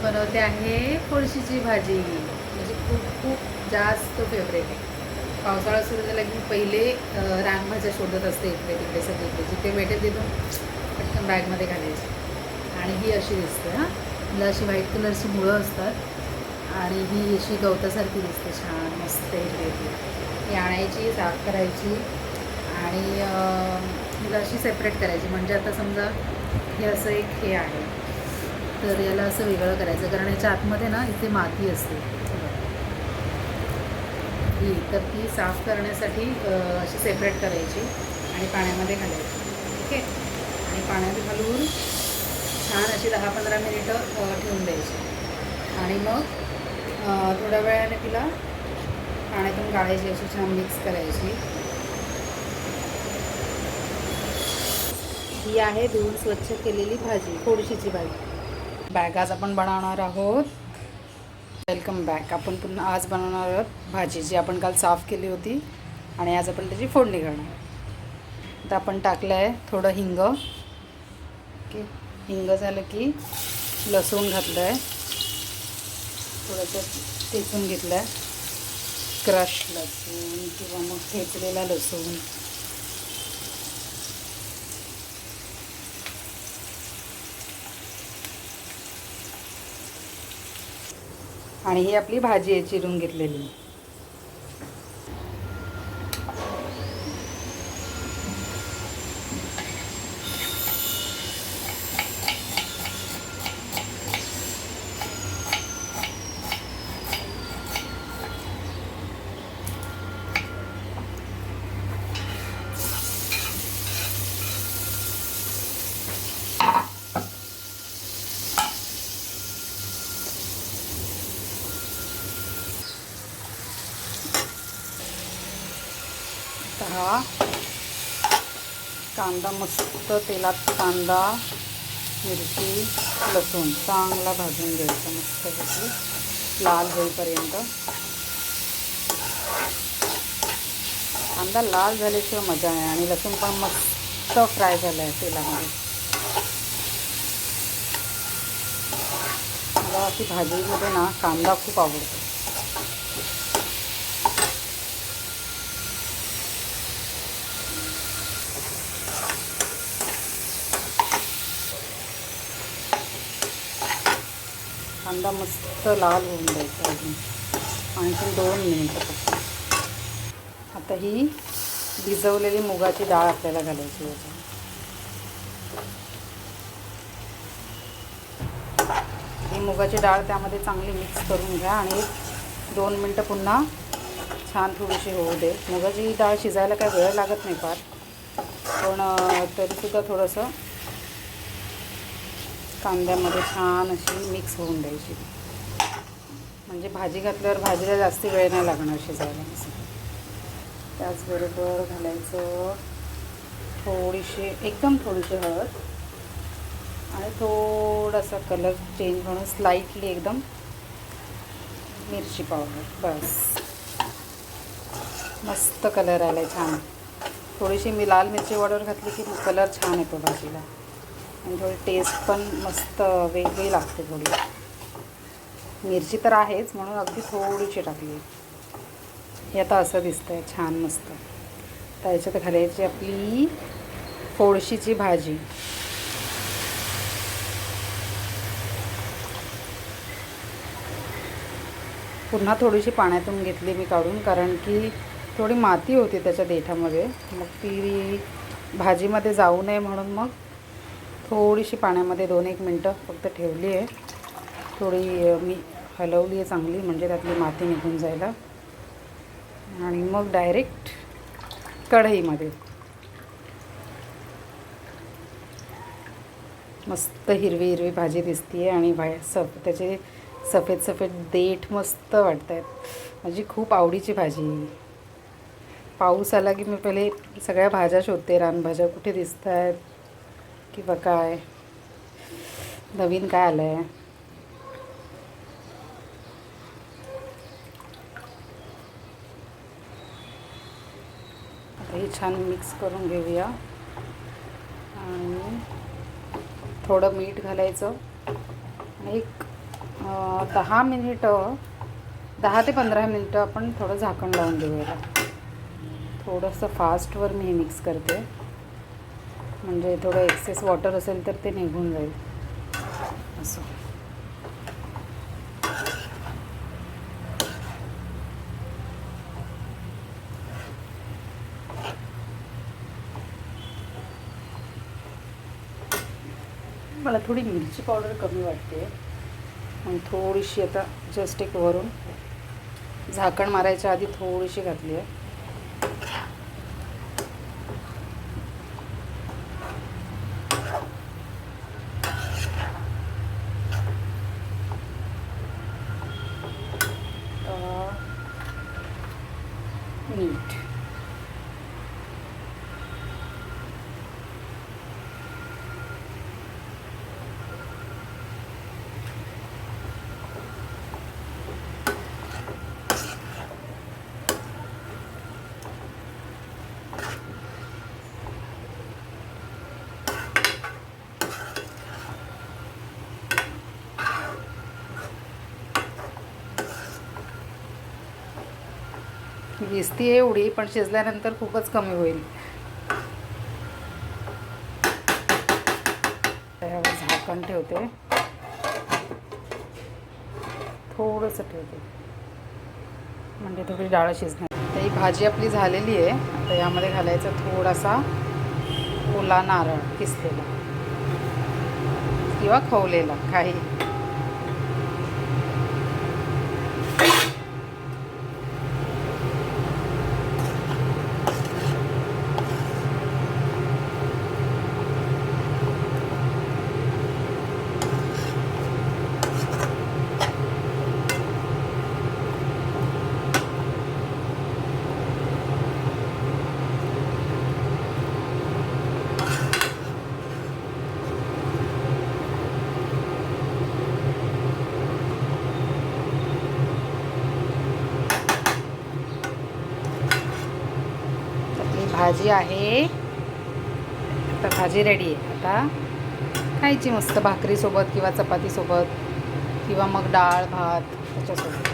बनवते आहे कोळशीची भाजी. म्हणजे खूप खूप जास्त फेवरेट आहे. पावसाळा सुरू झाला की पहिले रानभाज्या शोधत असते इकडे तिकडे सगळीकडे, जिथे भेटेल तिथून पटकन बॅगमध्ये घालायची. आणि ही अशी दिसते हां, हिला अशी व्हाईट कलरची मुळं असतात आणि ही अशी गवतासारखी दिसते, छान मस्त हिरवी. ही आणायची, साफ करायची आणि हिला अशी सेपरेट करायची. म्हणजे आता समजा हे असं एक हे आहे, तर याला असं वेगळं करायचं, कारण याच्या आतमध्ये ना इथे माती असते ही, तर ती साफ करण्यासाठी अशी सेपरेट करायची आणि पाण्यामध्ये घालायची. ठीक आहे. आणि पाण्यात घालून छान अशी 10-15 मिनिटं ठेवून द्यायची. आणि मग थोड्या वेळाने तिला पाण्यातून काढायची, अशी छान मिक्स करायची. ही आहे धुवून स्वच्छ केलेली भाजी, कोळशीची भाजी. बॅग आज आपण बनवणार आहोत. Welcome back. आपण पुन्हा आज बनवणार आहोत भाजी, जी आपण काल साफ केली होती आणि आज आपण त्याची फोडणी घालणार. आता आपण टाकलं आहे थोडं हिंग. ओके, हिंग झालं की लसूण घातलं आहे, थोडंसं ठेचून घेतलं आहे, क्रश लसूण किंवा मग ठेचलेला लसूण. आणि ही आपली भाजी आहे चिरून घेतलेली. हा कांदा मस्त तेलात, कांदा मिरची लसूण चांगला भाजून घ्यायचा मस्तपैकी लाल होईपर्यंत. कांदा लाल झाल्याशिवाय मजा आहे. आणि लसूण पण मस्त फ्राय झाला आहे तेलामध्ये. मला अशी भाजीमध्ये ना कांदा खूप आवडतो. कांदा मस्त लाल होऊन द्यायचा अजून आणखी 2 मिनिटं फक्त. आता ही भिजवलेली मुगाची डाळ आपल्याला घालायची याच्यात. ही मुगाची डाळ त्यामध्ये चांगली मिक्स करून घ्या आणि 2 मिनटं पुन्हा छान थोडीशी होऊ दे. मुगाची डाळ शिजायला काय वेळ लागत नाही फार, पण तरीसुद्धा थोडंसं कांद्यामध्ये छान अशी मिक्स होऊन द्यायची. म्हणजे भाजी घातल्यावर भाजीला जास्त वेळ नाही लागणार शिजायला. त्याचबरोबर घालायचं थोडीशी, एकदम थोडीशी हळद आणि थोडासा कलर चेंज म्हणून स्लाइटली एकदम मिरची पावडर. बस, मस्त कलर आला आहे छान. थोडीशी मी लाल मिरची पावडर घातली की कलर छान येतो भाजीला आणि थोडी टेस्ट पण मस्त वेगळी लागते. थोडी मिरची तर आहेच म्हणून अगदी थोडीशी टाकली. हे आता असं दिसतंय छान मस्त. तर याच्यात घालायची आपली कोळशीची भाजी. पुन्हा थोडीशी पाण्यातून घेतली मी काढून, कारण की थोडी माती होती त्याच्या देठामध्ये, मग ती भाजीमध्ये जाऊ नये म्हणून मग थोडीशी पाण्यामध्ये 2-1 मिनटं फक्त ठेवली आहे. थोडी मी हलवली आहे चांगली, म्हणजे त्यातली माती निघून जायला. आणि मग डायरेक्ट कढईमध्ये मस्त हिरवी हिरवी भाजी दिसते आहे आणि त्याचे सफेद सफेद देठ मस्त वाटत आहेत. माझी खूप आवडीची भाजी. पाऊस आला की मी पहिले सगळ्या भाज्या शोधते, रानभाज्या कुठे दिसत आहेत किंवा काय नवीन काय आलं आहे. आता हे छान मिक्स करून घेऊया आणि थोडं मीठ घालायचं आणि एक 10 ते 15 मिनिटं आपण थोडं झाकण लावून देऊया. थोडंसं फास्टवर मी हे मिक्स करते, म्हणजे थोडं एक्सेस वॉटर असेल तर ते निघून जाईल. असं मला थोडी मिरची पावडर कमी वाटते, मग थोडीशी आता जस्ट एक वरून झाकण मारायच्या आधी थोडीशी घातली आहे. मीठ, दिसती आहे एवढी, पण शिजल्यानंतर खूपच कमी होईल. त्यावर झाकण ठेवते, थोडंसं ठेवते, म्हणजे थोडी डाळ शिजणार. तर ही भाजी आपली झालेली आहे. आता यामध्ये घालायचा थोडासा ओला नारळ किसलेला किंवा खवलेला काही. भाजी आहे. आता भाजी रेडी आहे. आता खायची मस्त भाकरीसोबत किंवा चपातीसोबत किंवा मग डाळ भात त्याच्यासोबत.